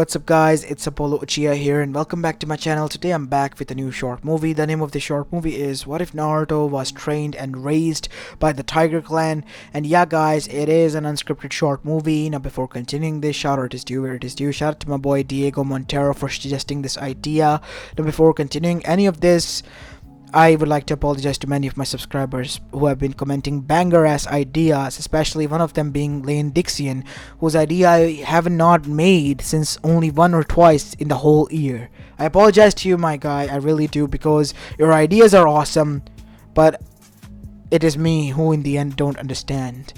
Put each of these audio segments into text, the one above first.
What's up guys, it's Apollo Uchiha here and welcome back to my channel. Today I'm back with a new short movie. The name of the short movie is What If Naruto Was Trained and Raised by the Tiger Clan. And yeah guys, it is an unscripted short movie. Now before continuing this, shout out is due where it is due. Shout out to my boy Diego Montero for suggesting this idea. Now before continuing any of this, I would like to apologize to many of my subscribers who have been commenting banger-ass ideas, especially one of them being Lane Dixion, whose idea I have not made since only one or twice in the whole year. I apologize to you, my guy, I really do, because your ideas are awesome, but it is me who in the end don't understand.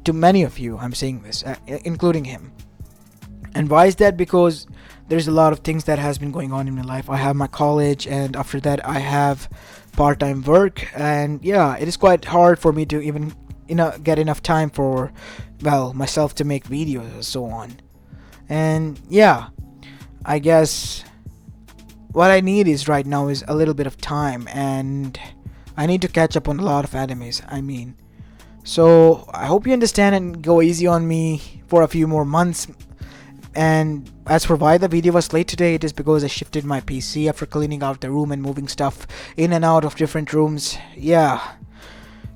To many of you, I'm saying this, including him. And why is that? Because there's a lot of things that has been going on in my life. I have my college, and after that I have part-time work, and yeah, it is quite hard for me to even get enough time for myself to make videos and so on. And yeah, I guess what I need is right now is a little bit of time, and I need to catch up on a lot of animes. So I hope you understand and go easy on me for a few more months. And as for why the video was late today, it is because I shifted my PC after cleaning out the room and moving stuff in and out of different rooms. Yeah,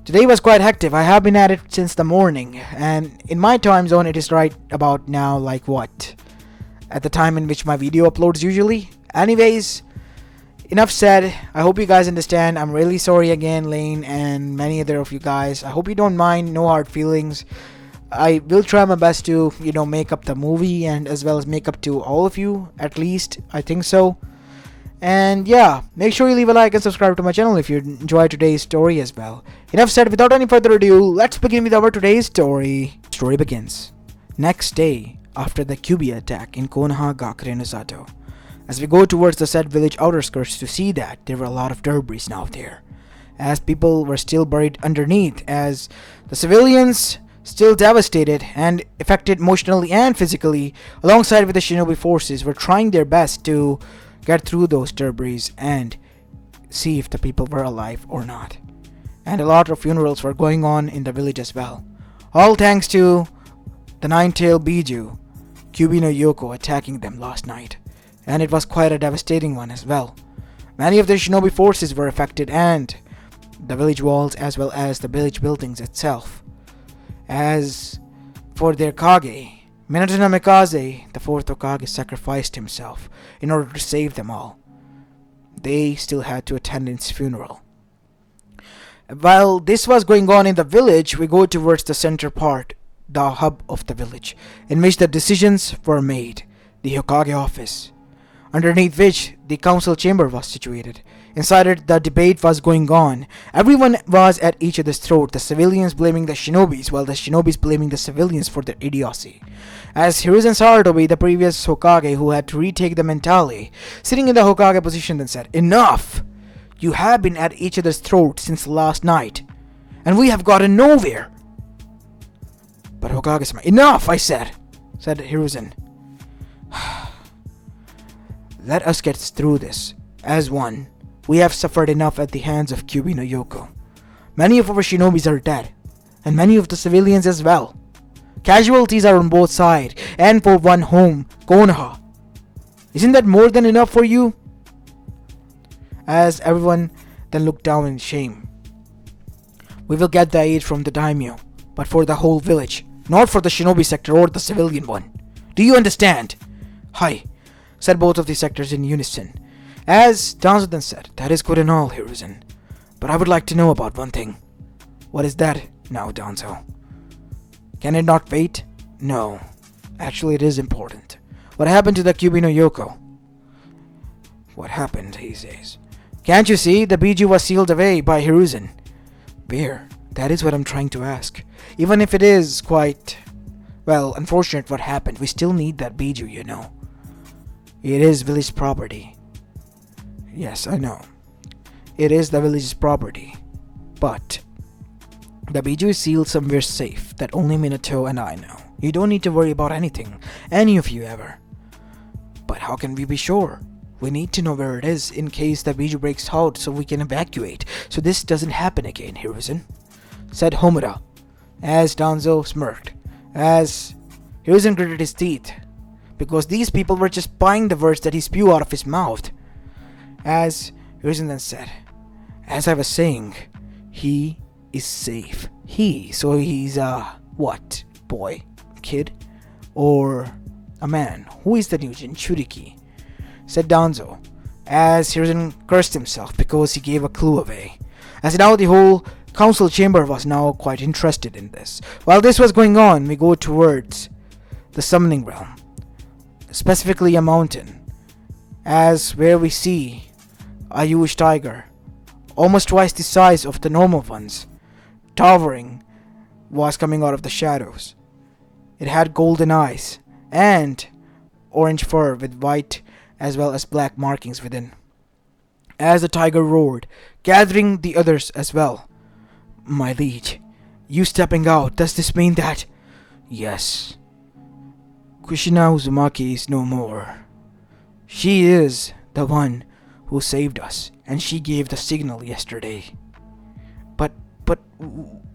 today was quite hectic. I have been at it since the morning, and in my time zone it is right about now, like what? At the time in which my video uploads usually. Anyways, enough said. I hope you guys understand. I'm really sorry again, Lane, and many other of you guys. I hope you don't mind. No hard feelings. I will try my best to, make up the movie and as well as make up to all of you, at least. I think so. And yeah, make sure you leave a like and subscribe to my channel if you enjoyed today's story as well. Enough said, without any further ado, let's begin with our today's story. Story begins. Next day, after the Kyuubi attack in Konoha Gakure no Sato. As we go towards the said village outer skirts to see that there were a lot of debris now there, as people were still buried underneath, as the civilians still devastated and affected emotionally and physically, alongside with the shinobi forces, were trying their best to get through those debris and see if the people were alive or not. And a lot of funerals were going on in the village as well. All thanks to the nine-tailed Biju, Kyuubi no Yoko, attacking them last night. And it was quite a devastating one as well. Many of the shinobi forces were affected, and the village walls as well as the village buildings itself. As for their Kage, Minato Namikaze, the fourth Hokage, sacrificed himself in order to save them all. They still had to attend his funeral. While this was going on in the village, we go towards the center part, the hub of the village, in which the decisions were made, the Hokage office, underneath which the council chamber was situated. Inside it, the debate was going on. Everyone was at each other's throat, the civilians blaming the shinobis, while the shinobis blaming the civilians for their idiocy. As Hiruzen Sarutobi, the previous Hokage who had to retake the mentally, sitting in the Hokage position, then said, "Enough! You have been at each other's throat since last night, and we have gotten nowhere." But Hokage smiled. "Enough, I said Hiruzen. Let us get through this as one. We have suffered enough at the hands of Kyuubi no Yoko. Many of our shinobis are dead, and many of the civilians as well. Casualties are on both sides, and for one home, Konoha. Isn't that more than enough for you?" As everyone then looked down in shame. "We will get the aid from the daimyo, but for the whole village, not for the shinobi sector or the civilian one. Do you understand?" "Hi," said both of the sectors in unison. As Danzo then said, "That is good and all, Hiruzen, but I would like to know about one thing." "What is that now, Danzo?" "Can it not wait?" "No. Actually, it is important. What happened to the Kyuubi no Yoko?" "What happened?" he says. "Can't you see? The Biju was sealed away by Hiruzen." "Where? That is what I'm trying to ask. Even if it is quite, unfortunate what happened, we still need that Biju, you know." "It is village property." "Yes, I know. It is the village's property. But the Biju is sealed somewhere safe that only Minato and I know. You don't need to worry about anything, any of you ever." "But how can we be sure? We need to know where it is in case the Biju breaks out so we can evacuate, so this doesn't happen again, Hiruzen," said Homura, as Danzo smirked, as Hiruzen gritted his teeth. because these people were just buying the words that he spew out of his mouth. As Hiruzen then said, as I was saying, he is safe. So he's a what? Boy? Kid? Or a man? Who is the new Jinchuriki? Said Danzo, as Hiruzen cursed himself because he gave a clue away. As now the whole council chamber was now quite interested in this. While this was going on, we go towards the summoning realm, specifically a mountain, as where we see a huge tiger, almost twice the size of the normal ones, towering, was coming out of the shadows. It had golden eyes and orange fur with white as well as black markings within. As the tiger roared, gathering the others as well. My liege, you stepping out, does this mean that? Yes. Kushina Uzumaki is no more. She is the one who saved us, and she gave the signal yesterday. But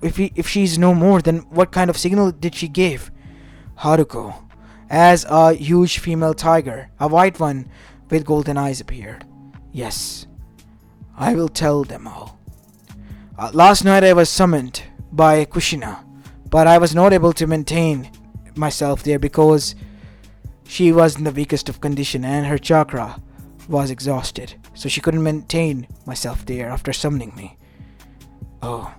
if she's no more, then what kind of signal did she give? Haruko, as a huge female tiger, a white one with golden eyes appeared. Yes, I will tell them all. Last night I was summoned by Kushina, but I was not able to maintain myself there because she was in the weakest of condition and her chakra was exhausted, so she couldn't maintain myself there after summoning me. Oh,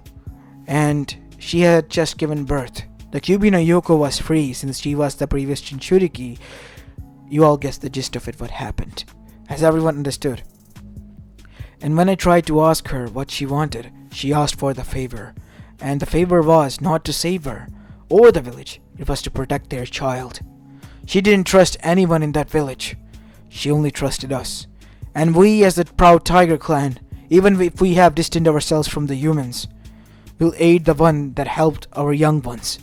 and she had just given birth. The Kyubi no Yoko was free since she was the previous Jinchuriki. You all guessed the gist of it, what happened, as everyone understood. And when I tried to ask her what she wanted, she asked for the favor. And the favor was not to save her or the village, it was to protect their child. She didn't trust anyone in that village. She only trusted us. And we as the proud Tiger Clan, even if we have distanced ourselves from the humans, will aid the one that helped our young ones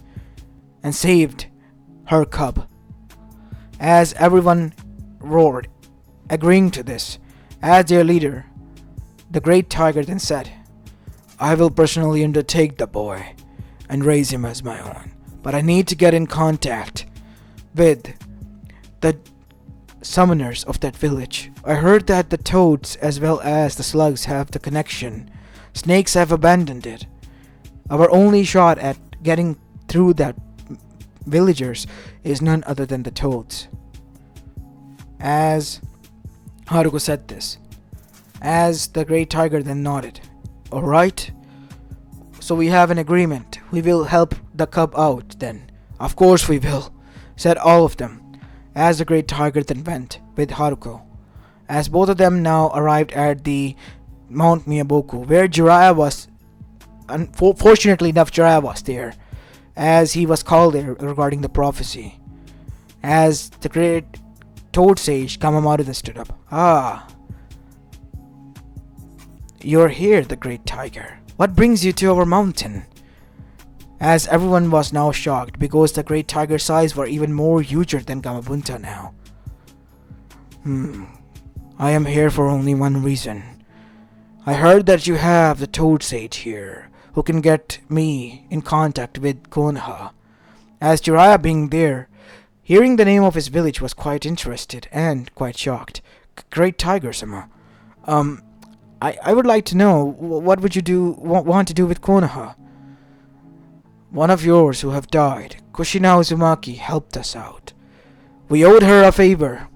and saved her cub. As everyone roared, agreeing to this, as their leader, the great tiger then said, I will personally undertake the boy and raise him as my own, but I need to get in contact with the summoners of that village. I heard that the toads as well as the slugs have the connection. Snakes have abandoned it. Our only shot at getting through that villagers is none other than the toads. As Haruko said this, as the great tiger then nodded. Alright, so we have an agreement. We will help the cub out then. Of course we will, said all of them, as the great tiger then went with Haruko. As both of them now arrived at the Mount Miyaboku, where Jiraiya was, fortunately enough Jiraiya was there, as he was called there regarding the prophecy. As the great toad sage Kamamaru then stood up. Ah, you're here, the great tiger. What brings you to our mountain? As everyone was now shocked because the great tiger's eyes were even more huger than Gamabunta now. I am here for only one reason. I heard that you have the toad sage here who can get me in contact with Konoha. As Jiraiya being there, hearing the name of his village, was quite interested and quite shocked. Great Tiger-sama, I would like to know, what would you want to do with Konoha? One of yours who have died, Kushina Uzumaki, helped us out. We owed her a favor,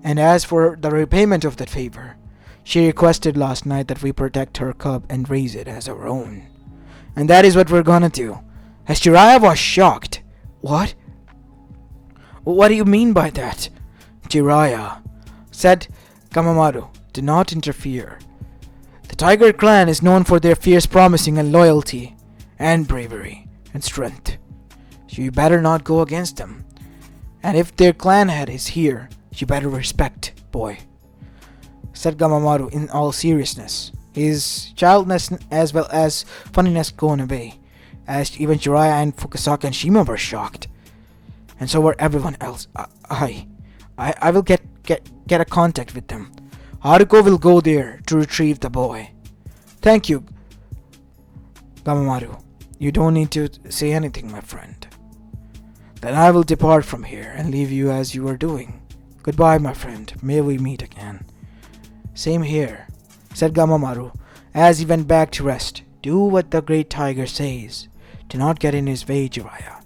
and as for the repayment of that favor, she requested last night that we protect her cub and raise it as our own. And that is what we're gonna do. As Jiraiya was shocked. What? What do you mean by that? Jiraiya, said Kamamaru, do not interfere. The Tiger Clan is known for their fierce promising and loyalty, and bravery, and strength. So you better not go against them. And if their clan head is here, you better respect, boy, said Gamamaru in all seriousness, his childness as well as funniness going away, as even Jiraiya and Fukasaka and Shima were shocked. And so were everyone else. I will get a contact with them. Haruko will go there to retrieve the boy. Thank you, Gamamaru. You don't need to say anything, my friend. Then I will depart from here and leave you as you are doing. Goodbye, my friend. May we meet again. Same here, said Gamamaru, as he went back to rest. Do what the great tiger says. Do not get in his way, Jiraiya.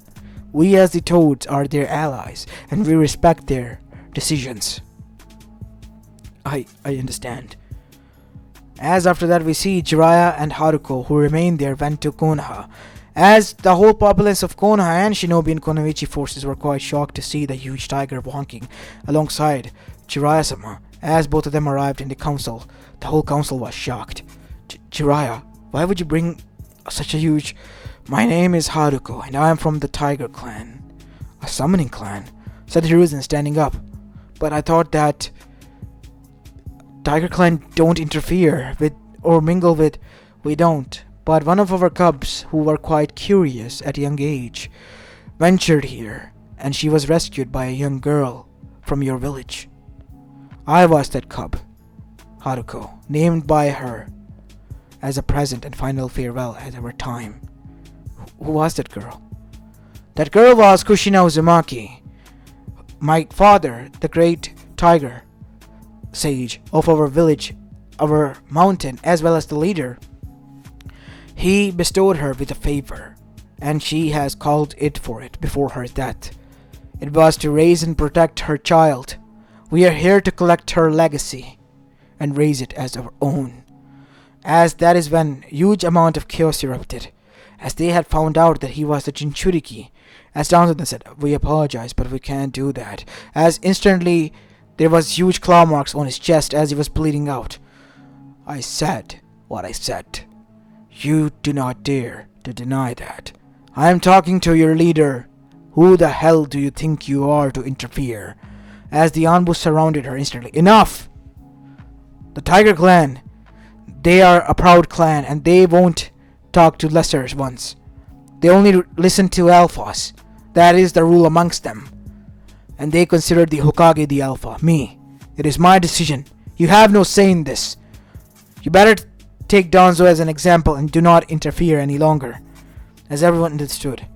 We as the toads are their allies, and we respect their decisions. I understand. As after that we see Jiraiya and Haruko, who remained there, went to Konoha. As the whole populace of Konoha and Shinobi and Konoichi forces were quite shocked to see the huge tiger walking alongside Jiraiya-sama. As both of them arrived in the council, the whole council was shocked. Jiraiya, why would you bring such a huge... My name is Haruko, and I am from the Tiger Clan. A summoning clan, said Hiruzen, standing up. But I thought that Tiger Clan don't interfere with or mingle with... We don't. But one of our cubs, who were quite curious at a young age, ventured here, and she was rescued by a young girl from your village. I was that cub, Haruko, named by her as a present and final farewell at our time. Who was that girl? That girl was Kushina Uzumaki, my father, the great tiger sage of our village, our mountain, as well as the leader. He bestowed her with a favor, and she has called it for it before her death. It was to raise and protect her child. We are here to collect her legacy and raise it as our own. As that is when huge amount of chaos erupted, as they had found out that he was the Jinchuriki. As Danzo said, we apologize, but we can't do that. As instantly there was huge claw marks on his chest as he was bleeding out. I said what I said. You do not dare to deny that. I am talking to your leader. Who the hell do you think you are to interfere? As the Anbu surrounded her instantly. Enough! The Tiger Clan, they are a proud clan, and they won't talk to lesser ones. They only listen to alphas. That is the rule amongst them. And they consider the Hokage the alpha. Me. It is my decision. You have no say in this. You better take Danzo as an example and do not interfere any longer. As everyone understood.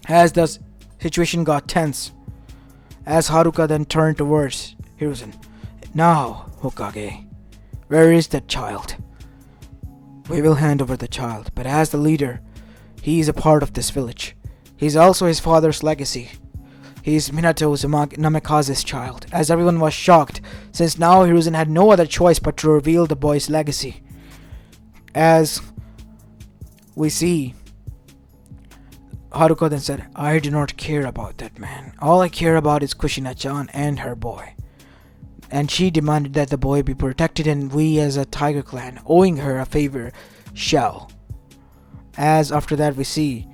As the situation got tense, as Haruka then turned towards Hiruzen. Now, Hokage, where is that child? We will hand over the child, but as the leader, he is a part of this village. He is also his father's legacy. He is Minato Namikaze's child. As everyone was shocked, since now Hiruzen had no other choice but to reveal the boy's legacy. As we see, Haruko then said, I do not care about that man. All I care about is Kushina-chan and her boy. And she demanded that the boy be protected, and we as a Tiger Clan, owing her a favor, shall. As after that we see,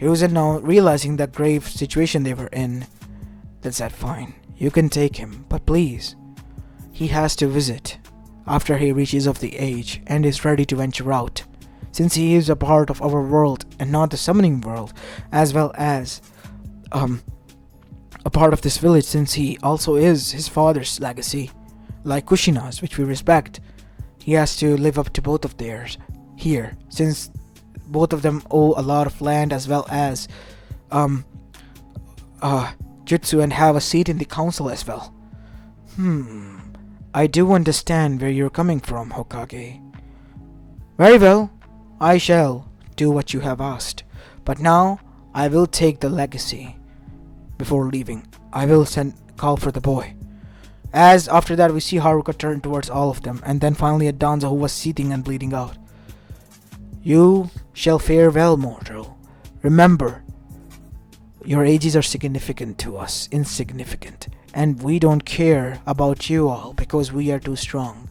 Hiruzen now realizing the grave situation they were in, then said, fine, you can take him, but please, he has to visit after he reaches of the age and is ready to venture out, since he is a part of our world and not the summoning world, as well as a part of this village, since he also is his father's legacy, like Kushina's, which we respect. He has to live up to both of theirs here, since both of them owe a lot of land as well as jutsu and have a seat in the council as well. I do understand where you're coming from, Hokage. Very well, I shall do what you have asked, but now I will take the legacy. Before leaving, I will call for the boy. As after that we see Haruka turn towards all of them, and then finally at Danzo, who was seething and bleeding out. You shall fare well, mortal. Remember, your ages are significant to us, insignificant, and we don't care about you all because we are too strong.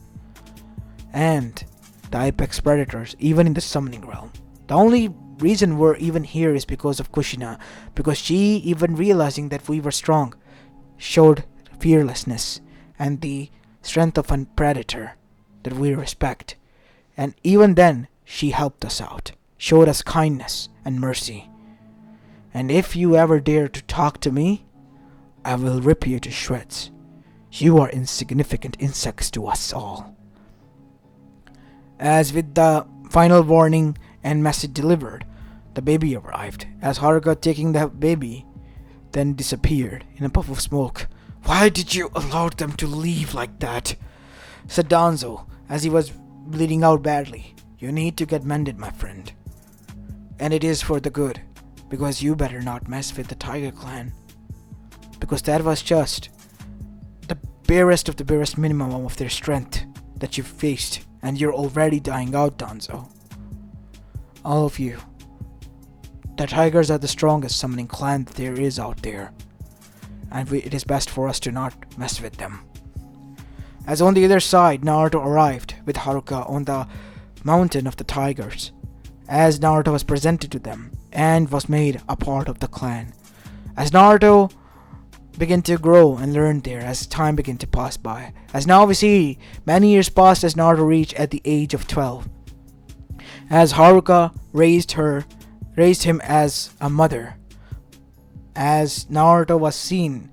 And the apex predators, even in the summoning realm. The only reason we're even here is because of Kushina, because she, even realizing that we were strong, showed fearlessness and the strength of a predator that we respect. And even then, she helped us out, showed us kindness and mercy. And if you ever dare to talk to me, I will rip you to shreds. You are insignificant insects to us all. As with the final warning and message delivered, the baby arrived. As Haruka taking the baby, then disappeared in a puff of smoke. "Why did you allow them to leave like that?" said Danzo as he was bleeding out badly. "You need to get mended, my friend. And it is for the good, because you better not mess with the Tiger Clan. Because that was just the barest of the barest minimum of their strength that you faced, and you're already dying out, Danzo. All of you. The Tigers are the strongest summoning clan that there is out there, and it is best for us to not mess with them." As on the other side, Naruto arrived with Haruka on the mountain of the tigers, as Naruto was presented to them and was made a part of the clan. As Naruto began to grow and learn there, as time began to pass by, as now we see many years passed as Naruto reached at the age of 12, as Haruka raised him as a mother, as Naruto was seen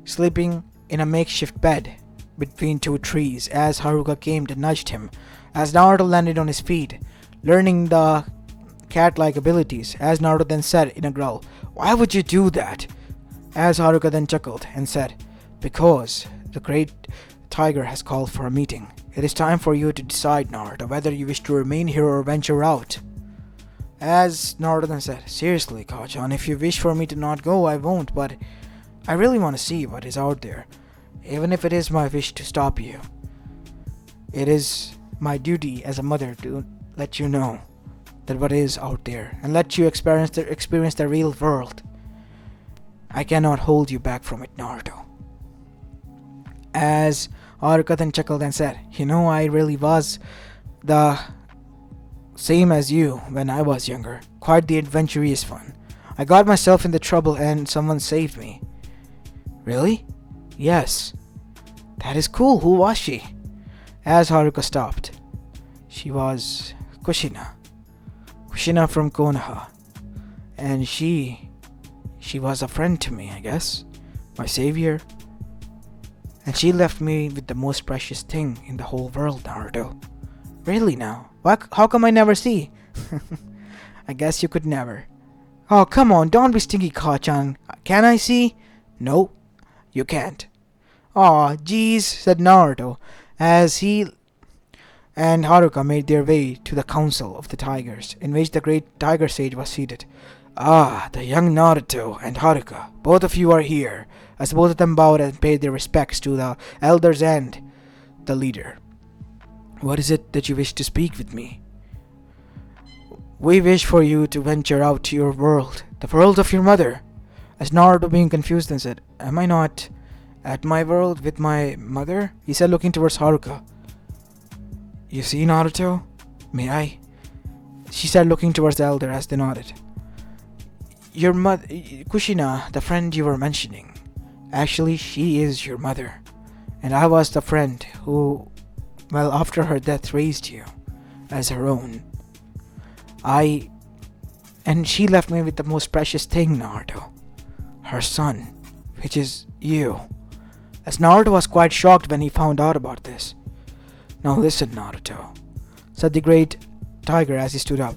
sleeping in a makeshift bed between two trees, as Haruka came to nudged him, as Naruto landed on his feet, learning the cat-like abilities, as Naruto then said in a growl, "Why would you do that?" As Haruka then chuckled and said, "Because the great tiger has called for a meeting. It is time for you to decide, Naruto, whether you wish to remain here or venture out." As Naruto then said, "Seriously, Kachan, if you wish for me to not go, I won't, but I really want to see what is out there. Even if it is my wish to stop you, it is my duty as a mother to let you know that what is out there and let you experience the real world. I cannot hold you back from it, Naruto." As Haruka then chuckled and said, "You know, I really was the same as you when I was younger. Quite the adventurous one. I got myself into trouble and someone saved me." "Really?" "Yes." "That is cool. Who was she?" As Haruka stopped. "She was Kushina. Kushina from Konoha. And she was a friend to me, I guess. My savior. And she left me with the most precious thing in the whole world, Naruto." "Really now? How come I never see?" "I guess you could never." "Oh, come on, don't be stinky, Kachan. Can I see?" "No, you can't." "Aw, geez," said Naruto, as he and Haruka made their way to the Council of the Tigers, in which the great Tiger Sage was seated. "Ah, the young Naruto and Haruka, both of you are here," as both of them bowed and paid their respects to the elders and the leader. "What is it that you wish to speak with me?" "We wish for you to venture out to your world, the world of your mother." As Naruto, being confused, then said, "Am I not at my world with my mother?" he said, looking towards Haruka. "You see, Naruto? May I?" she said, looking towards the elder as they nodded. "Your mother, Kushina, the friend you were mentioning. Actually, she is your mother. And I was the friend who, well, after her death, raised you as her own. And she left me with the most precious thing, Naruto. Her son, which is you." As Naruto was quite shocked when he found out about this. "Now listen, Naruto," said the great tiger as he stood up.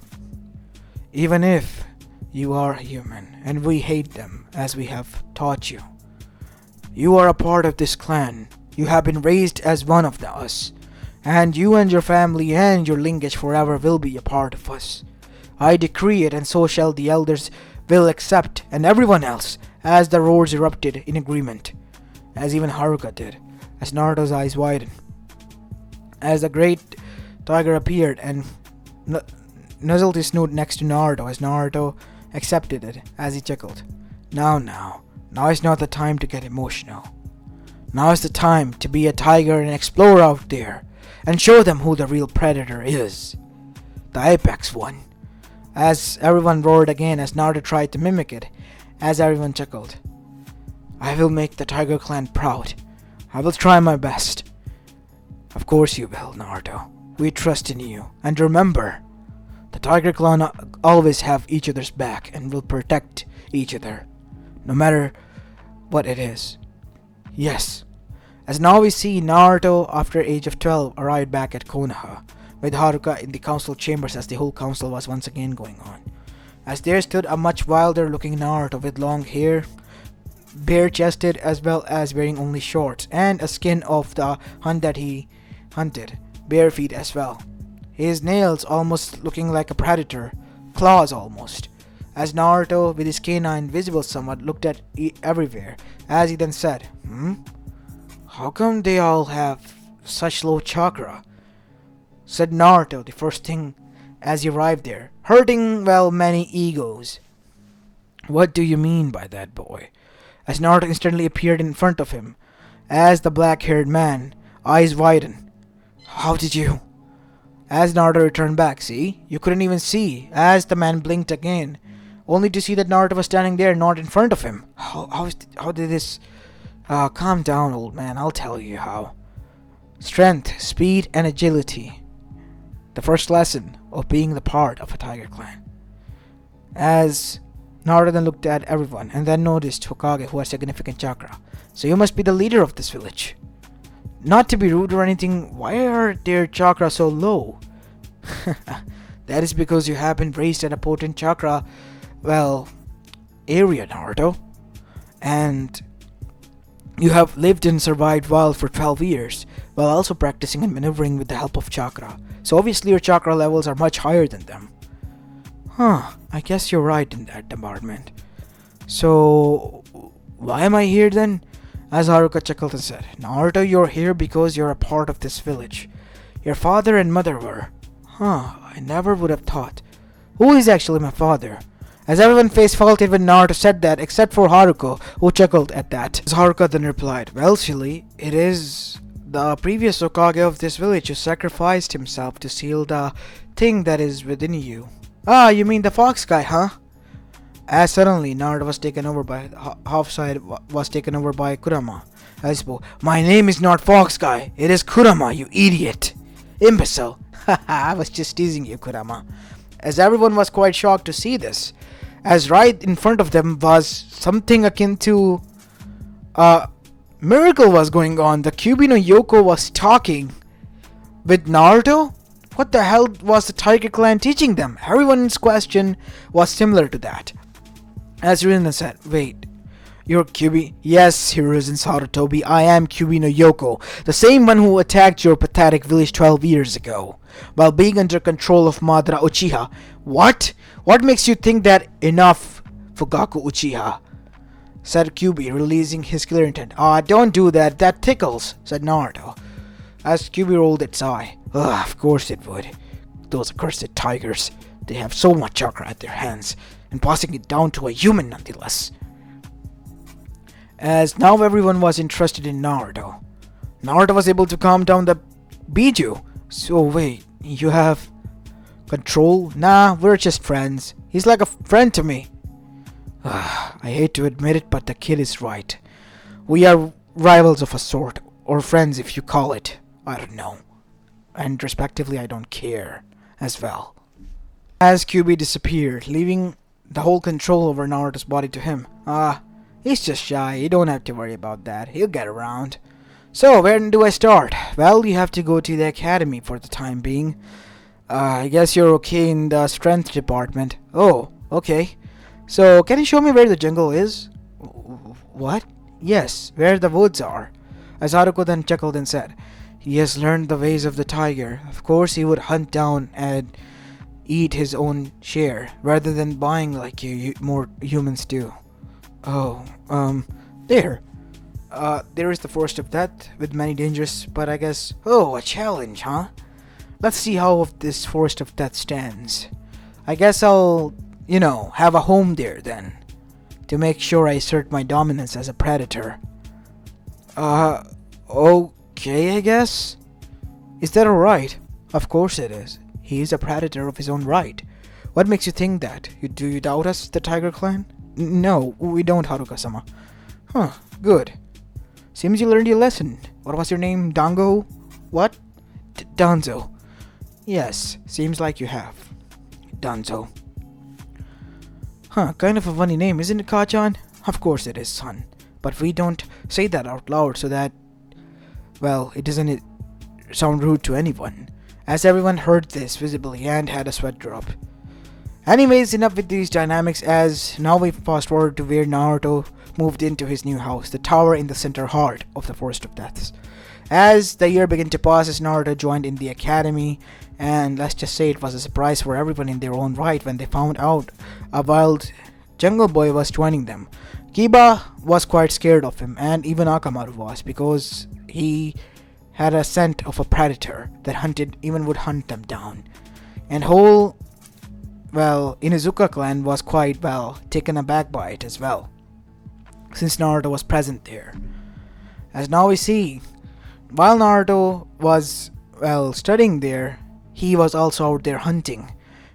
"Even if you are human and we hate them as we have taught you, you are a part of this clan. You have been raised as one of us, and you and your family and your lineage forever will be a part of us. I decree it, and so shall the elders will accept, and everyone else," as the roars erupted in agreement, as even Haruka did, as Naruto's eyes widened. As the great tiger appeared and nuzzled his snoot next to Naruto, as Naruto accepted it, as he chuckled. Now is not the time to get emotional. Now is the time to be a tiger and explore out there, and show them who the real predator is. The apex one." As everyone roared again, as Naruto tried to mimic it, as everyone chuckled. "I will make the Tiger Clan proud. I will try my best." "Of course you will, Naruto. We trust in you. And remember, the Tiger Clan always have each other's back and will protect each other, no matter what it is." Yes. As now we see Naruto, after age of 12, arrived back at Konoha, with Haruka in the council chambers as the whole council was once again going on. As there stood a much wilder looking Naruto with long hair, bare-chested as well as wearing only shorts and a skin of the hunt that he hunted, bare feet as well. His nails almost looking like a predator, claws almost. As Naruto, with his canine visible somewhat, looked at everywhere, as he then said, How come they all have such low chakra? Said Naruto the first thing as he arrived there, hurting, well, many egos. What do you mean by that, boy? As Naruto instantly appeared in front of him, as the black-haired man, eyes widened. How did you? As Naruto returned back, see? You couldn't even see, as the man blinked again, only to see that Naruto was standing there, not in front of him. How did this... calm down, old man, I'll tell you how. Strength, speed, and agility. The first lesson of being the part of a tiger clan. As Naruto then looked at everyone and then noticed Hokage, who has significant chakra. So you must be the leader of this village. Not to be rude or anything, why are their chakra so low? That is because you have been raised at a potent chakra, well, area, Naruto. And you have lived and survived wild for 12 years, while also practicing and maneuvering with the help of chakra. So obviously your chakra levels are much higher than them. I guess you're right in that department. So, why am I here then? As Haruka chuckled and said, Naruto, you're here because you're a part of this village. Your father and mother were. I never would have thought. Who is actually my father? As everyone face faulted when Naruto said that, except for Haruka, who chuckled at that. As Haruka then replied, Well, silly, it is the previous Hokage of this village who sacrificed himself to seal the thing that is within you. Ah, you mean the fox guy, huh? As suddenly Naruto was taken over by half side was taken over by Kurama. I spoke. My name is not Fox Guy. It is Kurama, you idiot, imbecile. I was just teasing you, Kurama. As everyone was quite shocked to see this, as right in front of them was something akin to miracle was going on. The Kyuubi no Yoko was talking with Naruto. What the hell was the Tiger Clan teaching them? Everyone's question was similar to that. As Rin said, Wait, you're Kyuubi? Yes, Hiruzen Sarutobi, I am Kyuubi no Yoko, the same one who attacked your pathetic village 12 years ago, while being under control of Madara Uchiha. What? What makes you think that enough, Fugaku Uchiha? Said Kyuubi, releasing his clear intent. Don't do that, that tickles, said Naruto. As Kyuubi rolled its eye. Of course it would. Those accursed tigers. They have so much chakra at their hands, and passing it down to a human nonetheless. As now everyone was interested in Naruto. Naruto was able to calm down the Biju. So wait, you have control? Nah, we're just friends. He's like a friend to me. I hate to admit it, but the kid is right. We are rivals of a sort, or friends if you call it. I don't know. And respectively, I don't care as well. As Kyuubi disappeared, leaving the whole control over Naruto's body to him. He's just shy. You don't have to worry about that. He'll get around. So, where do I start? Well, you have to go to the academy for the time being. I guess you're okay in the strength department. Oh, okay. So, can you show me where the jungle is? What? Yes, where the woods are. As Haruko then chuckled and said, He has learned the ways of the tiger. Of course, he would hunt down and eat his own share, rather than buying like you more humans do. There. There is the forest of death, with many dangers, but I guess... Oh, a challenge, huh? Let's see how this forest of death stands. I guess I'll, have a home there then, to make sure I assert my dominance as a predator. Okay, I guess? Is that alright? Of course it is. He is a predator of his own right. What makes you think that? Do you doubt us, the Tiger Clan? No, we don't, Haruka-sama. Good. Seems you learned your lesson. What was your name, Dango? What? Danzo. Yes, seems like you have. Danzo. Kind of a funny name, isn't it, Kachan? Of course it is, son. But we don't say that out loud so that, well, it doesn't sound rude to anyone. As everyone heard this visibly and had a sweat drop. Anyways, enough with these dynamics, as now we fast forward to where Naruto moved into his new house, the tower in the center heart of the Forest of Deaths. As the year began to pass, as Naruto joined in the academy, and let's just say it was a surprise for everyone in their own right when they found out a wild jungle boy was joining them. Kiba was quite scared of him, and even Akamaru was, because he had a scent of a predator that would hunt them down. And Inuzuka clan was quite taken aback by it as well, since Naruto was present there. As now we see, while Naruto was studying there, he was also out there hunting.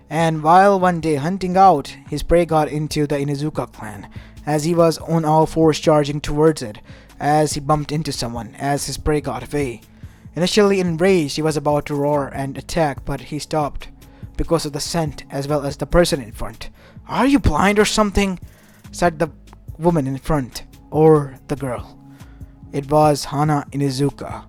And while one day hunting out, his prey got into the Inuzuka clan, as he was on all fours charging towards it, as he bumped into someone, as his prey got away. Initially enraged, he was about to roar and attack, but he stopped because of the scent as well as the person in front. "Are you blind or something?" said the woman in front, or the girl. It was Hana Inuzuka.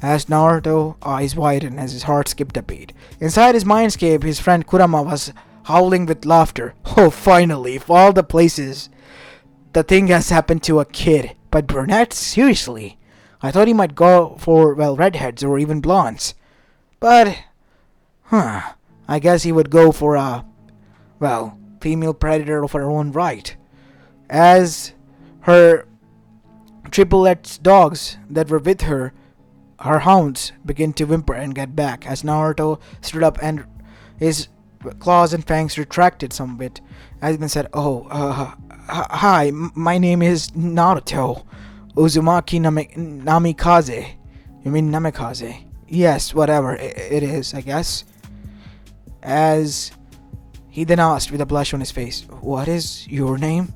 As Naruto eyes widened as his heart skipped a beat. Inside his mindscape, his friend Kurama was howling with laughter. "Oh, finally, of all the places, the thing has happened to a kid. But brunettes? Seriously? I thought he might go for, redheads or even blondes. But, I guess he would go for a, female predator of her own right." As her triplets dogs that were with her hounds began to whimper and get back, as Naruto stood up and his claws and fangs retracted some bit, as he said, "Hi, my name is Naruto Uzumaki Namikaze." "You mean Namikaze?" "Yes, whatever it is, I guess." As he then asked with a blush on his face, "What is your name?"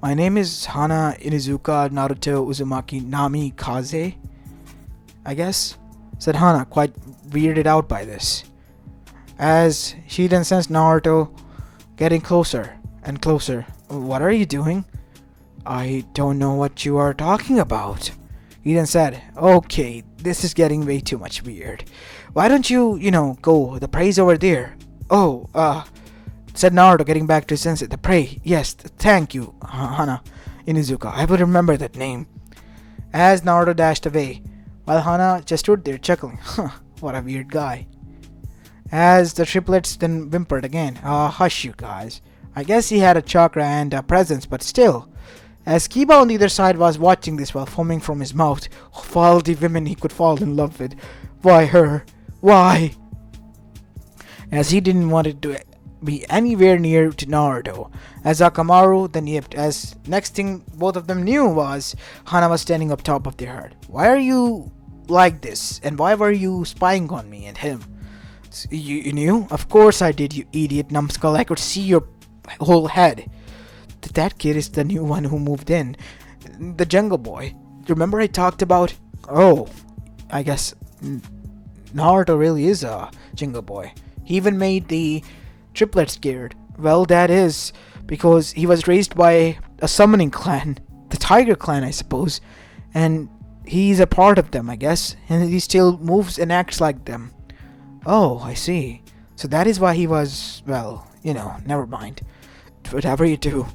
"My name is Hana Inuzuka Naruto Uzumaki Namikaze, I guess," said Hana, quite weirded out by this. As she then sensed Naruto getting closer and closer. "What are you doing?" "I don't know what you are talking about." He then said, "Okay, this is getting way too much weird. Why don't you, go, the prey's over there." Said Naruto, getting back to his senses. "The prey, yes, thank you, Hana Inuzuka. I would remember that name." As Naruto dashed away, while Hana just stood there chuckling. What a weird guy. As the triplets then whimpered again. Hush you guys. I guess he had a chakra and a presence, but still. As Kiba on the other side was watching this while foaming from his mouth, of all the women he could fall in love with, why her? Why? As he didn't want it to be anywhere near to Naruto. As Akamaru then yipped, as next thing both of them knew was Hana was standing up top of their head. "Why are you like this? And why were you spying on me and him?" You knew? "Of course I did, you idiot numbskull. I could see your whole head." "That kid is the new one who moved in. The jungle boy. Remember I talked about?" "Oh, I guess Naruto really is a jungle boy. He even made the triplets scared." "Well, that is because he was raised by a summoning clan. The Tiger clan, I suppose. And he's a part of them, I guess. And he still moves and acts like them." "Oh, I see. So that is why he was, never mind. Whatever you do,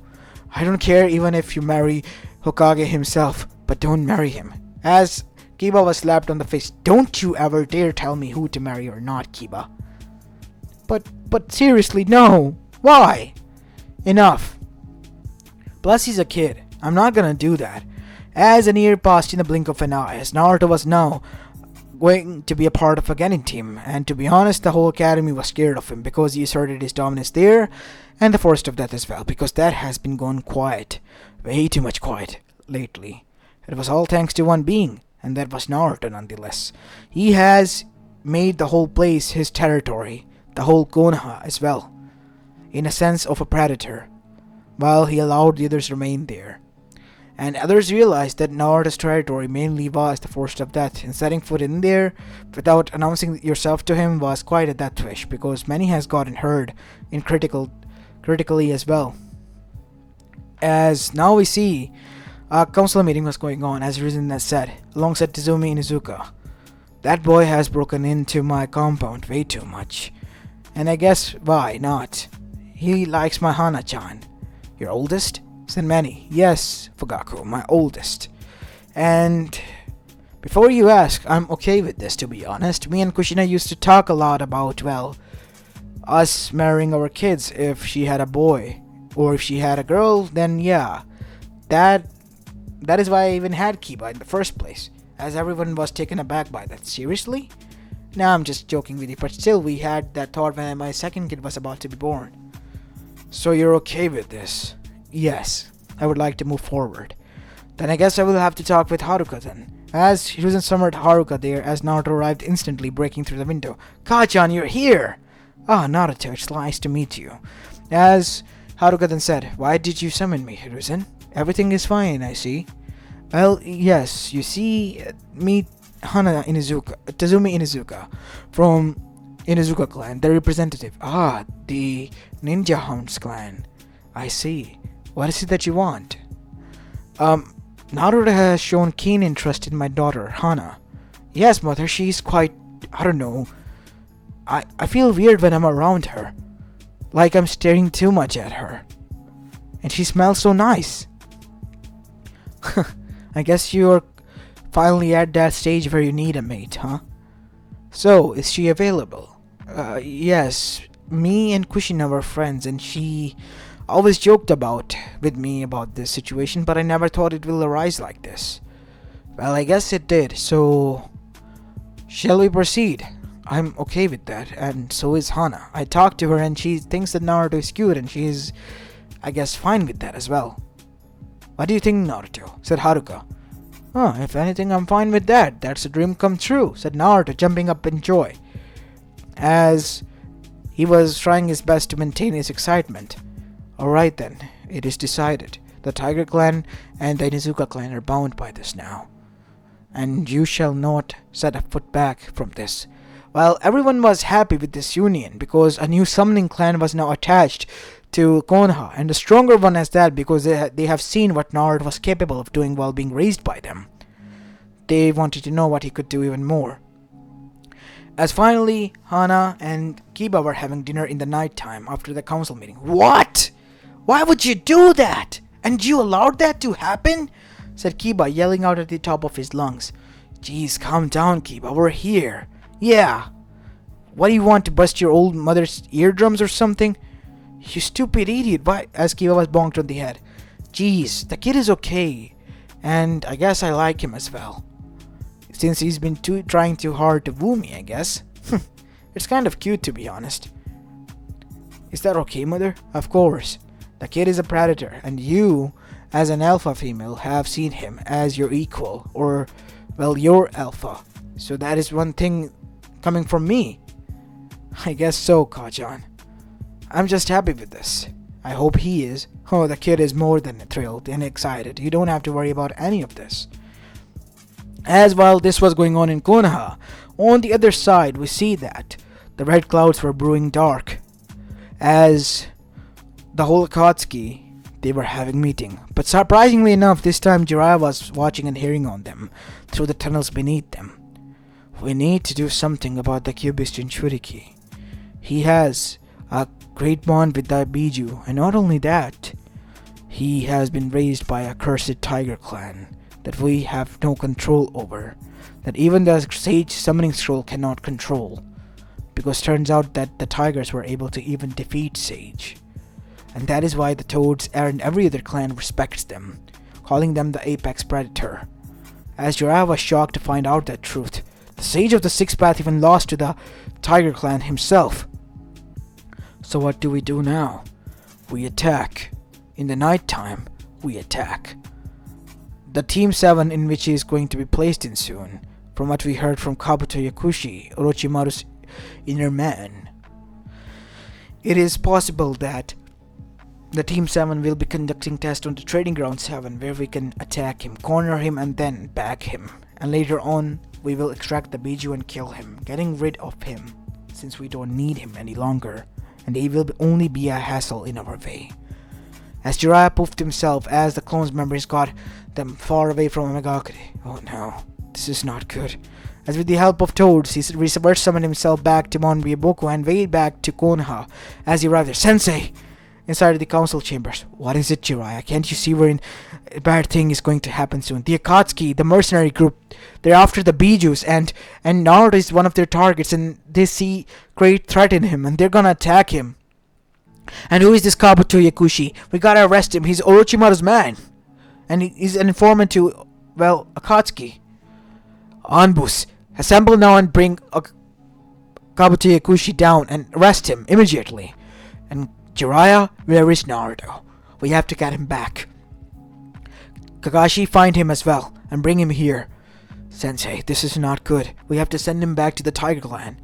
I don't care even if you marry Hokage himself, but don't marry him." As Kiba was slapped on the face. "Don't you ever dare tell me who to marry or not, Kiba." But seriously, no. Why? Enough. Plus he's a kid. I'm not gonna do that. As an year passed in the blink of an eye, as Naruto was now going to be a part of a Genin team, and to be honest, the whole academy was scared of him because he asserted his dominance there, and the Forest of Death as well, because that has been gone quiet, way too much quiet lately. It was all thanks to one being, and that was Naruto nonetheless. He has made the whole place his territory, the whole Konoha as well, in a sense of a predator, while he allowed the others remain there. And others realized that Naruto's territory mainly was the Forest of Death, and setting foot in there without announcing yourself to him was quite a death wish, because many has gotten hurt in critically as well. As now we see, a council meeting was going on, as Rizin has said, alongside Tizumi Inuzuka. "That boy has broken into my compound way too much. And I guess why not? He likes my Hana-chan." "Your oldest?" said Manny. Yes, Fugaku, my oldest. And before you ask, I'm okay with this, to be honest. Me and Kushina used to talk a lot about, well, us marrying our kids if she had a boy. Or if she had a girl, then yeah. That is why I even had Kiba in the first place. As everyone was taken aback by that. Seriously? Nah, I'm just joking with you, but still we had that thought when my second kid was about to be born. So you're okay with this? Yes, I would like to move forward. Then I guess I will have to talk with Haruka then. As Hiruzen summoned Haruka there, as Naruto arrived instantly breaking through the window. Kachan, you're here! Ah, Naruto, it's nice to meet you. As Haruka then said, why did you summon me, Hiruzen? Everything is fine, I see. Well, yes, you see, meet Tazumi Inuzuka from Inuzuka clan, the representative. Ah, the Ninja Hounds clan. I see. What is it that you want? Naruto has shown keen interest in my daughter, Hana. Yes, mother, she's quite, I don't know. I feel weird when I'm around her. Like I'm staring too much at her. And she smells so nice. I guess you're finally at that stage where you need a mate, huh? So, is she available? Yes. Me and Kushina were friends and she always joked with me about this situation, but I never thought it will arise like this. Well, I guess it did, so shall we proceed? I'm okay with that, and so is Hana. I talked to her and she thinks that Naruto is cute and she's, I guess, fine with that as well. What do you think, Naruto? Said Haruka. Oh, if anything, I'm fine with that. That's a dream come true, said Naruto, jumping up in joy, as he was trying his best to maintain his excitement. Alright then, it is decided. The Tiger Clan and the Inuzuka Clan are bound by this now. And you shall not set a foot back from this. Well, everyone was happy with this union because a new summoning clan was now attached to Konoha, and a stronger one as that because they have seen what Naruto was capable of doing while being raised by them. They wanted to know what he could do even more. As finally, Hana and Kiba were having dinner in the night time after the council meeting. What? Why would you do that? And you allowed that to happen? Said Kiba, yelling out at the top of his lungs. Jeez, calm down, Kiba, we're here. Yeah. What do you want, to bust your old mother's eardrums or something? You stupid idiot. Why? As Kiba was bonked on the head. Jeez, the kid is okay. And I guess I like him as well. Since he's been trying too hard to woo me, I guess. It's kind of cute, to be honest. Is that okay, mother? Of course. The kid is a predator, and you, as an alpha female, have seen him as your equal, or, well, your alpha. So that is one thing coming from me. I guess so, Kajan. I'm just happy with this. I hope he is. Oh, the kid is more than thrilled and excited. You don't have to worry about any of this. As while this was going on in Konoha, on the other side we see that the red clouds were brewing dark. As the whole Akatsuki, they were having meeting. But surprisingly enough, this time Jiraiya was watching and hearing on them through the tunnels beneath them. We need to do something about the Cubist Jinchuriki. He has a great bond with the Biju, and not only that, he has been raised by a cursed tiger clan that we have no control over, that even the Sage Summoning Scroll cannot control, because turns out that the tigers were able to even defeat Sage. And that is why the Toads and every other clan respects them, calling them the apex predator. As Jiraiya was shocked to find out that truth, the Sage of the Sixth Path even lost to the Tiger Clan himself. So what do we do now? We attack. In the night time, we attack. The Team 7 in which he is going to be placed in soon, from what we heard from Kabuto Yakushi, Orochimaru's inner man. It is possible that the Team 7 will be conducting tests on the Trading Ground 7 where we can attack him, corner him and then back him. And later on, we will extract the Biju and kill him, getting rid of him since we don't need him any longer. And he will only be a hassle in our way. As Jiraiya poofed himself as the clones members got them far away from Megakure. Oh no, this is not good. As with the help of Toads, he reverse summoned himself back to Mount Byaboku and way back to Konoha as he arrived there. Sensei! inside the council chambers. What is it, Jiraiya? Can't you see where a bad thing is going to happen soon? The Akatsuki, the mercenary group, they're after the Bijus, and Naruto is one of their targets, and they see great threat in him, and they're gonna attack him. And who is this Kabuto Yakushi? We gotta arrest him. He's Orochimaru's man, and he's an informant to, well, Akatsuki. Anbus, assemble now and bring Kabuto Yakushi down and arrest him immediately. And Jiraiya, where is Naruto? We have to get him back. Kakashi, find him as well and bring him here. Sensei, this is not good. We have to send him back to the Tiger Clan.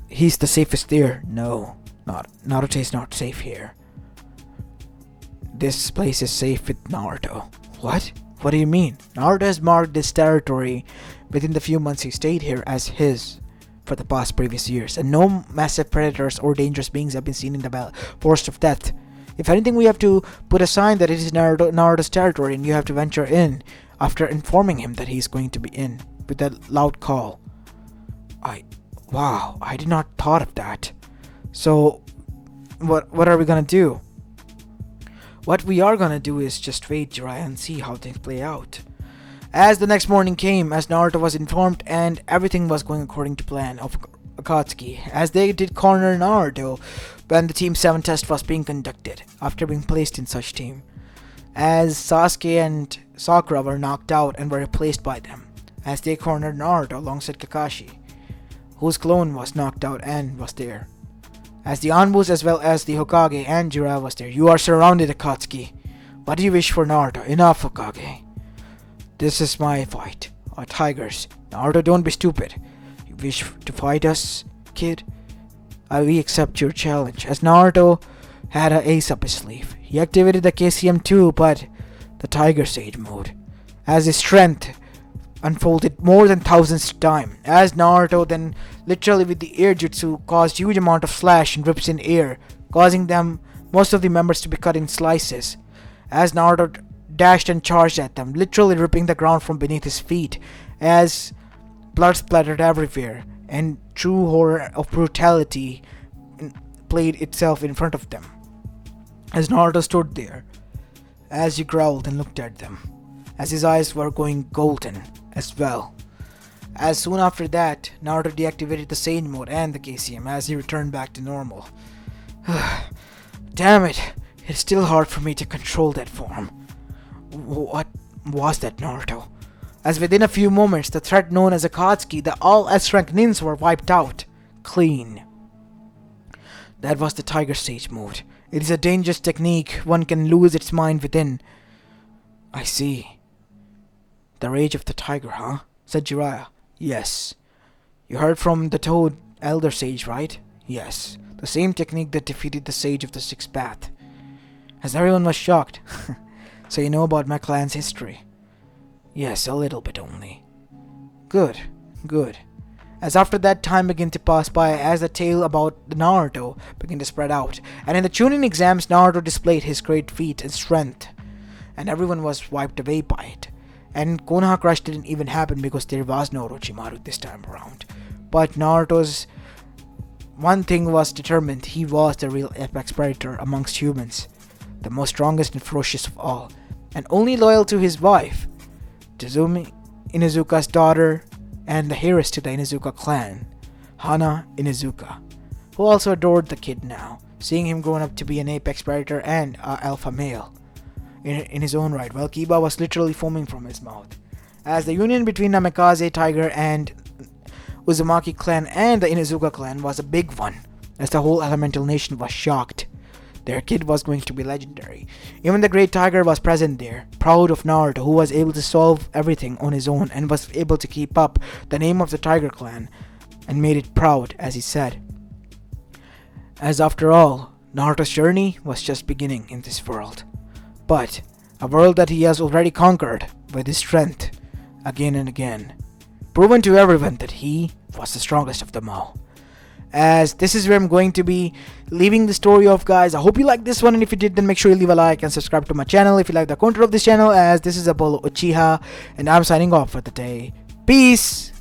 He's the safest there. No, Naruto is not safe here. This place is safe with Naruto. What? What do you mean? Naruto has marked this territory within the few months he stayed here as his for the past previous years, and no massive predators or dangerous beings have been seen in the Forest of Death. If anything, we have to put a sign that it is Naruto's territory, and you have to venture in after informing him that he's going to be in with that loud call. Wow, I did not thought of that. So, what are we gonna do? What we are gonna do is just wait, Jiraiya, and see how things play out. As the next morning came, as Naruto was informed, and everything was going according to plan of Akatsuki, as they did corner Naruto when the Team 7 test was being conducted, after being placed in such team, as Sasuke and Sakura were knocked out and were replaced by them, as they cornered Naruto alongside Kakashi, whose clone was knocked out and was there, as the Anbus as well as the Hokage and Jiraiya was there. You are surrounded, Akatsuki. What do you wish for, Naruto? Enough, Hokage. This is my fight. Our tigers. Naruto, don't be stupid. You wish to fight us, kid? We accept your challenge. As Naruto had an ace up his sleeve. He activated the KCM too, but the Tiger Sage mode, as his strength unfolded more than thousands time. As Naruto then literally with the air jutsu caused huge amount of slash and rips in air, causing most of the members to be cut in slices. As Naruto dashed and charged at them, literally ripping the ground from beneath his feet, as blood splattered everywhere, and true horror of brutality played itself in front of them. As Naruto stood there, as he growled and looked at them, as his eyes were going golden as well. As soon after that, Naruto deactivated the Sage mode and the KCM as he returned back to normal. Damn it, it's still hard for me to control that form. What was that, Naruto? As within a few moments, the threat known as Akatsuki, the all S-rank ninjas were wiped out. Clean. That was the Tiger Sage mode. It is a dangerous technique. One can lose its mind within. I see. The rage of the tiger, huh? Said Jiraiya. Yes. You heard from the Toad Elder Sage, right? Yes. The same technique that defeated the Sage of the Sixth Path. As everyone was shocked. So you know about my clan's history? Yes, a little bit only. Good. Good. As after that time began to pass by, as the tale about Naruto began to spread out, and in the Chunin exams Naruto displayed his great feat and strength, and everyone was wiped away by it. And Konoha Crush didn't even happen because there was no Orochimaru this time around. But Naruto's one thing was determined: he was the real apex predator amongst humans, the most strongest and ferocious of all, and only loyal to his wife, Tazumi Inuzuka's daughter, and the heiress to the Inuzuka clan, Hana Inuzuka, who also adored the kid now, seeing him grown up to be an apex predator and an alpha male in his own right, while Kiba was literally foaming from his mouth. As the union between Namikaze Tiger and Uzumaki clan and the Inuzuka clan was a big one, as the whole elemental nation was shocked. Their kid was going to be legendary. Even the Great Tiger was present there, proud of Naruto, who was able to solve everything on his own and was able to keep up the name of the Tiger clan and made it proud, as he said. As after all, Naruto's journey was just beginning in this world. But a world that he has already conquered with his strength again and again, proven to everyone that he was the strongest of them all. As this is where I'm going to be leaving the story off, guys. I hope you liked this one, and if you did, then make sure you leave a like and subscribe to my channel if you like the content of this channel, as this is Apollo Uchiha, and I'm signing off for the day. Peace!